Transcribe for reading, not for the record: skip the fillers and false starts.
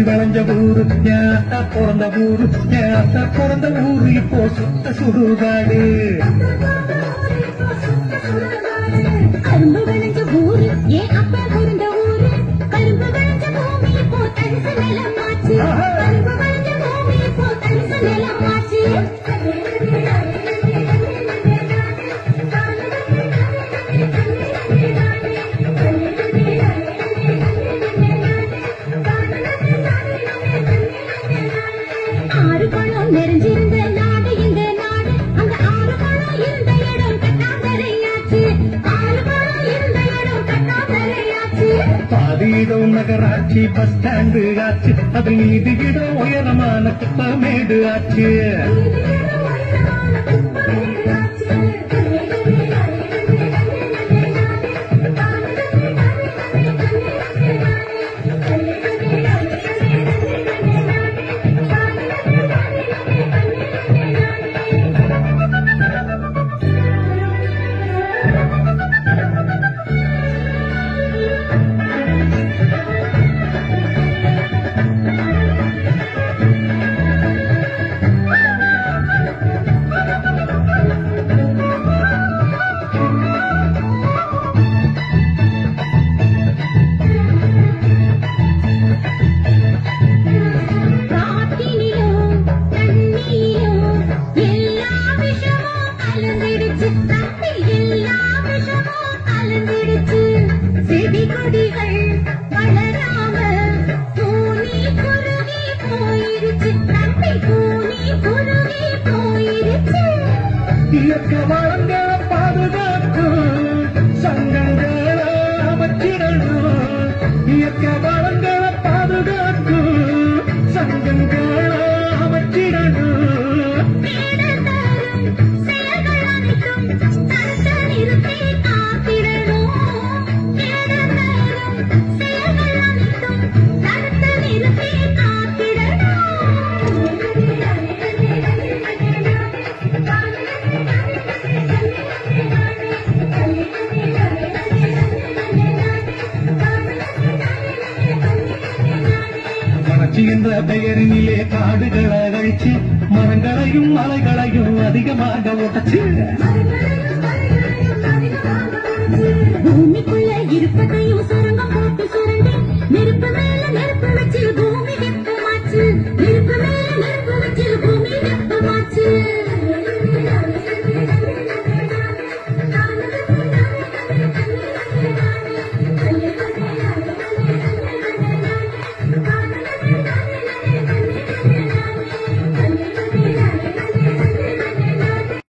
வளைஞ்ச ஊரு ஞாத்தா பிறந்த ஊரு ஞாத்தா பிறந்த ஊரு இப்போ சுத்த சுடுகாடு. கரும்பு விளைஞ்ச ஊரு ஏன் அப்பா பிறந்த ஊரு கரும்பு விளைஞ்ச பூமி இப்போ தரிசு நிலமாச்சு கரும்பு விளைஞ்ச பூமி இப்போ தரிசு நிலமாச்சு. ஆறு பழம் நிறைஞ்சிருந்த நாடு இந்த நாடு அந்த ஆறு பழம் இருந்த இடம் கட்டாந்தரையாச்சு ஆறு பழம் இருந்த இடம் கட்டாந்தரையாச்சு. பாதியிடம் நகராட்சி பஸ் ஸ்டாண்டு ஆச்சு அது நீதி இடம் உயரமான குப்பமேடு ஆச்சு. இயற்கை வளங்களை பாதுகாக்கும் சங்கங்களை அமைச்சிடணும். இயற்கை வளங்களை பாதுகாக்கும் சங்கங்களை அமைச்சிடணும். வளர்ச்சி என்ற பெயரினிலே காடுகளை அழிச்சு மரங்களையும் மலைகளையும் அதிகமாக உடைச்சு பூமிக்குள்ள இருப்பதையும்